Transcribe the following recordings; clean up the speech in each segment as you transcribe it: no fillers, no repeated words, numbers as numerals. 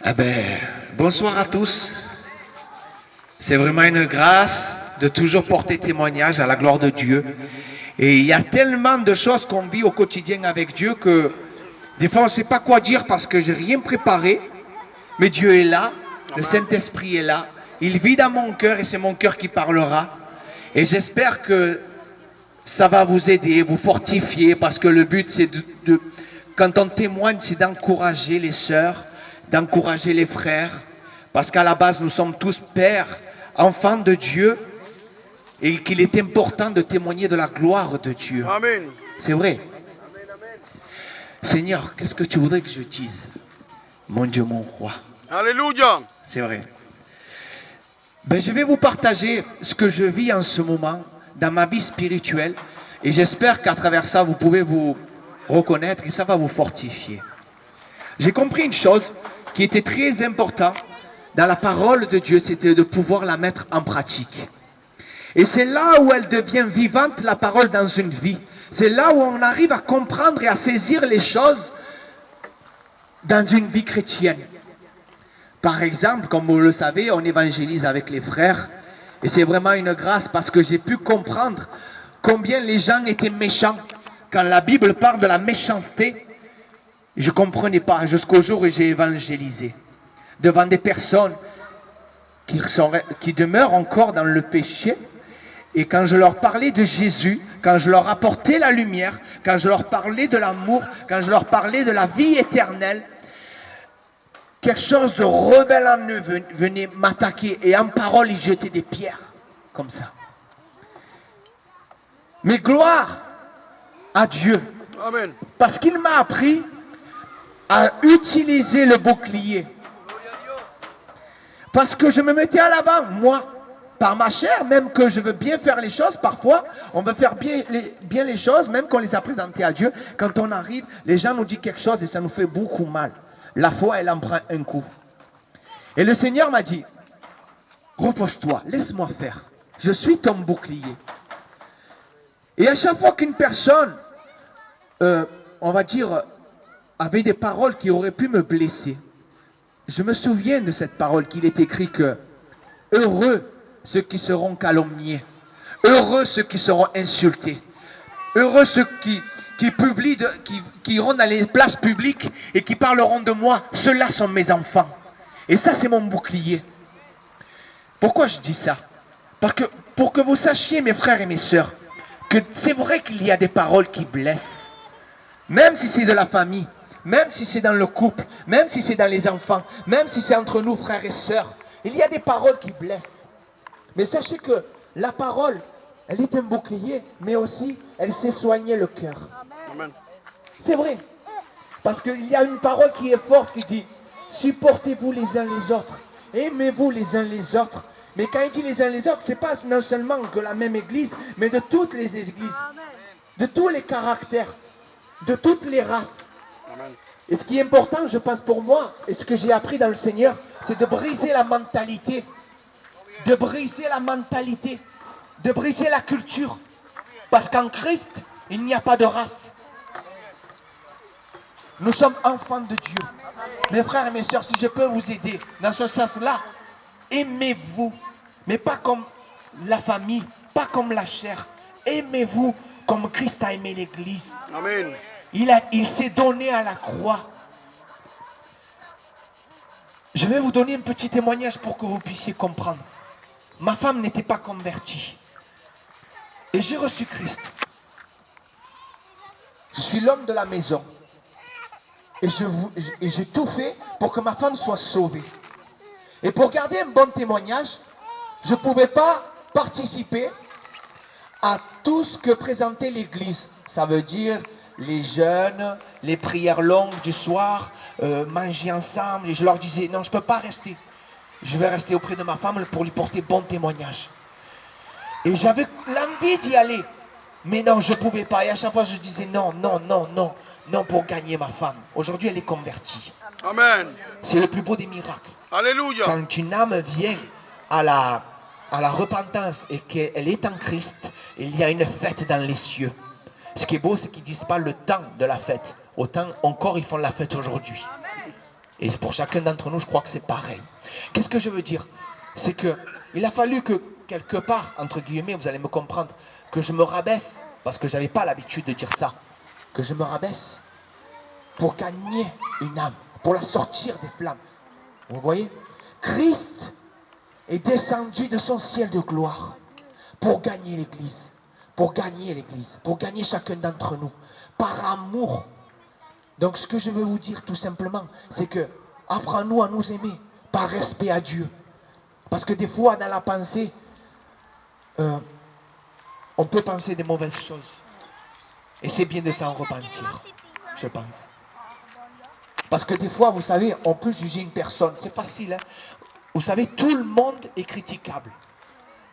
Ah ben, bonsoir à tous. C'est vraiment une grâce de toujours porter témoignage à la gloire de Dieu. Et il y a tellement de choses qu'on vit au quotidien avec Dieu que des fois on ne sait pas quoi dire parce que j'ai rien préparé. Mais Dieu est là, le Saint-Esprit est là. Il vit dans mon cœur et c'est mon cœur qui parlera. Et j'espère que ça va vous aider, vous fortifier parce que le but c'est quand on témoigne, c'est d'encourager les sœurs, d'encourager les frères, parce qu'à la base nous sommes tous pères, enfants de Dieu, et qu'il est important de témoigner de la gloire de Dieu. Amen. C'est vrai. Seigneur, qu'est-ce que tu voudrais que je dise? Mon Dieu, mon roi. Alléluia. C'est vrai. Ben, je vais vous partager ce que je vis en ce moment dans ma vie spirituelle, et j'espère qu'à travers ça, vous pouvez vous reconnaître et ça va vous fortifier. J'ai compris une chose qui était très importante dans la parole de Dieu, c'était de pouvoir la mettre en pratique. Et c'est là où elle devient vivante, la parole, dans une vie. C'est là où on arrive à comprendre et à saisir les choses dans une vie chrétienne. Par exemple, comme vous le savez, on évangélise avec les frères. Et c'est vraiment une grâce parce que j'ai pu comprendre combien les gens étaient méchants. Quand la Bible parle de la méchanceté, je ne comprenais pas jusqu'au jour où j'ai évangélisé. Devant des personnes qui demeurent encore dans le péché. Et quand je leur parlais de Jésus, quand je leur apportais la lumière, quand je leur parlais de l'amour, quand je leur parlais de la vie éternelle, quelque chose de rebelle en eux venait m'attaquer et en parole ils jetaient des pierres, comme ça. Mais gloire à Dieu, Amen. parce qu'il m'a appris à utiliser le bouclier. Parce que je me mettais à l'avant, moi, par ma chair, même que je veux bien faire les choses, parfois, on veut faire bien les choses, même qu'on les a présentées à Dieu. Quand on arrive, les gens nous disent quelque chose et ça nous fait beaucoup mal. La foi, elle en prend un coup. Et le Seigneur m'a dit, repose-toi, laisse-moi faire. Je suis ton bouclier. Et à chaque fois qu'une personne, on va dire, avait des paroles qui auraient pu me blesser, je me souviens de cette parole qu'il est écrit que heureux ceux qui seront calomniés, heureux ceux qui seront insultés, heureux ceux qui iront dans les places publiques et qui parleront de moi, ceux-là sont mes enfants. Et ça c'est mon bouclier. Pourquoi je dis ça? Parce que pour que vous sachiez, mes frères et mes sœurs, que c'est vrai qu'il y a des paroles qui blessent, même si c'est de la famille, même si c'est dans le couple, même si c'est dans les enfants, même si c'est entre nous frères et sœurs, il y a des paroles qui blessent. Mais sachez que la parole, elle est un bouclier, mais aussi elle sait soigner le cœur. C'est vrai. Parce qu'il y a une parole qui est forte qui dit, supportez-vous les uns les autres, aimez-vous les uns les autres. Mais quand il dit les uns les autres, c'est pas non seulement de la même église, mais de toutes les églises, de tous les caractères, de toutes les races. Et ce qui est important, je pense pour moi, et ce que j'ai appris dans le Seigneur, c'est de briser la mentalité, de briser la mentalité, de briser la culture. Parce qu'en Christ, il n'y a pas de race. Nous sommes enfants de Dieu. Mes frères et mes sœurs, si je peux vous aider dans ce sens-là, aimez-vous, mais pas comme la famille, pas comme la chair. Aimez-vous comme Christ a aimé l'Église. Amen. Il s'est donné à la croix. Je vais vous donner un petit témoignage pour que vous puissiez comprendre. Ma femme n'était pas convertie. Et j'ai reçu Christ. Je suis l'homme de la maison. Et j'ai tout fait pour que ma femme soit sauvée. Et pour garder un bon témoignage, je ne pouvais pas participer à tout ce que présentait l'Église. Ça veut dire les jeûnes, les prières longues du soir, manger ensemble. Et je leur disais, non, je ne peux pas rester. Je vais rester auprès de ma femme pour lui porter bon témoignage. Et j'avais l'envie d'y aller. Mais non, je ne pouvais pas. Et à chaque fois, je disais non, non, non, non. Non, pour gagner ma femme. Aujourd'hui, elle est convertie. Amen. C'est le plus beau des miracles. Alléluia. Quand une âme vient à la repentance et qu'elle est en Christ, il y a une fête dans les cieux. Ce qui est beau, c'est qu'ils ne disent pas le temps de la fête. Autant encore, ils font la fête aujourd'hui. Et pour chacun d'entre nous, je crois que c'est pareil. Qu'est-ce que je veux dire? C'est que il a fallu que, quelque part, entre guillemets, vous allez me comprendre, que je me rabaisse, parce que je n'avais pas l'habitude de dire ça, que je me rabaisse pour gagner une âme, pour la sortir des flammes. Vous voyez? Christ est descendu de son ciel de gloire pour gagner l'Église, pour gagner l'Église, pour gagner chacun d'entre nous, par amour. Donc ce que je veux vous dire tout simplement, c'est que apprends-nous à nous aimer, par respect à Dieu. Parce que des fois, dans la pensée, on peut penser des mauvaises choses. Et c'est bien de s'en repentir, je pense. Parce que des fois, vous savez, on peut juger une personne, c'est facile. Hein? Vous savez, tout le monde est critiquable.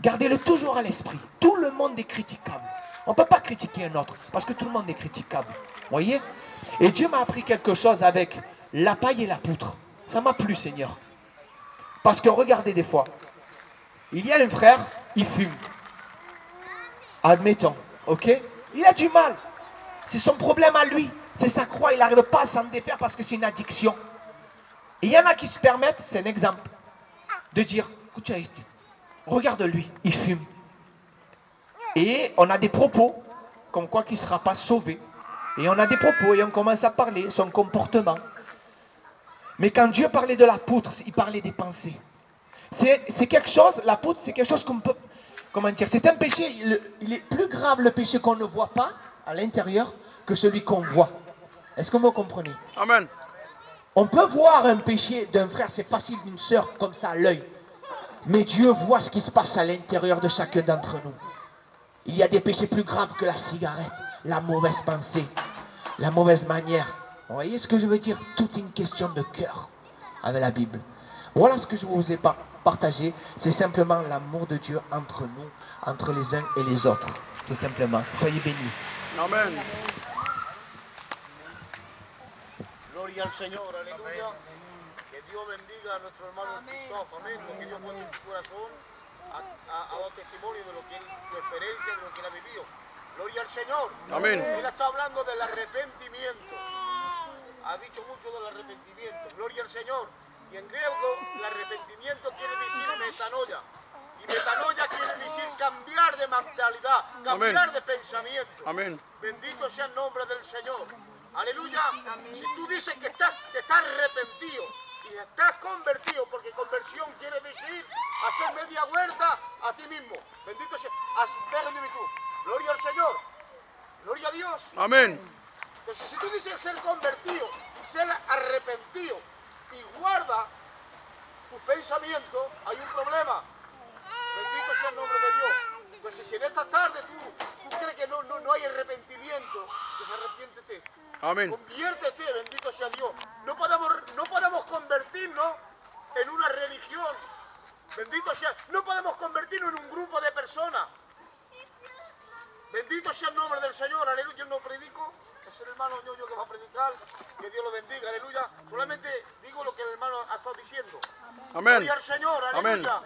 Gardez-le toujours à l'esprit. Tout le monde est critiquable. On ne peut pas critiquer un autre, parce que tout le monde est critiquable. Vous voyez? Et Dieu m'a appris quelque chose avec la paille et la poutre. Ça m'a plu, Seigneur. Parce que regardez des fois, il y a un frère, il fume. Admettons, ok? Il a du mal. C'est son problème à lui. C'est sa croix, il n'arrive pas à s'en défaire parce que c'est une addiction. Et il y en a qui se permettent, c'est un exemple, de dire, écoute, regarde lui, il fume. Et on a des propos, comme quoi qu'il ne sera pas sauvé. Et on a des propos et on commence à parler, son comportement. Mais quand Dieu parlait de la poutre, il parlait des pensées. C'est quelque chose, la poutre, c'est quelque chose qu'on peut, comment dire, c'est un péché, il est plus grave le péché qu'on ne voit pas à l'intérieur que celui qu'on voit. Est-ce que vous me comprenez? Amen. On peut voir un péché d'un frère, c'est facile, d'une sœur, comme ça à l'œil. Mais Dieu voit ce qui se passe à l'intérieur de chacun d'entre nous. Il y a des péchés plus graves que la cigarette, la mauvaise pensée, la mauvaise manière. Vous voyez ce que je veux dire? Tout est une question de cœur avec la Bible. Voilà ce que je vous ai partagé. C'est simplement l'amour de Dieu entre nous, entre les uns et les autres. Tout simplement. Soyez bénis. Amen. Gloria al Señor, aleluya. Que Dios bendiga a nuestro hermano Christophe, amén. Lo que Dios pone en su corazón ha dado testimonio de lo que él, su experiencia, de lo que él ha vivido. Gloria al Señor. Amén. Él está hablando del arrepentimiento. Ha dicho mucho del arrepentimiento. Gloria al Señor. Y en griego, el arrepentimiento quiere decir metanoia. Y metanoia quiere decir cambiar de mentalidad, cambiar Amén. de pensamiento. Amén. Bendito sea el nombre del Señor. Aleluya. Si tú dices que estás arrepentido y estás convertido, porque conversión quiere decir hacer media vuelta a ti mismo. Bendito sea. Déjame tú. Gloria al Señor. Gloria a Dios. Amén. Entonces, si tú dices ser convertido y ser arrepentido y guarda tus pensamientos, hay un problema. Bendito sea el nombre de Dios. Entonces, si en esta tarde tú crees que no hay arrepentimiento, pues arrepiéntete. Amén. Conviértete, bendito sea Dios. No podemos convertirnos en una religión. Bendito sea. No podemos convertirnos en un grupo de personas. Bendito sea el nombre del Señor. Aleluya. Yo no predico. Es el hermano Ñoño que va a predicar. Que Dios lo bendiga. Aleluya. Solamente digo lo que el hermano ha estado diciendo. Amén. Gloria al Señor. Amén. Aleluya.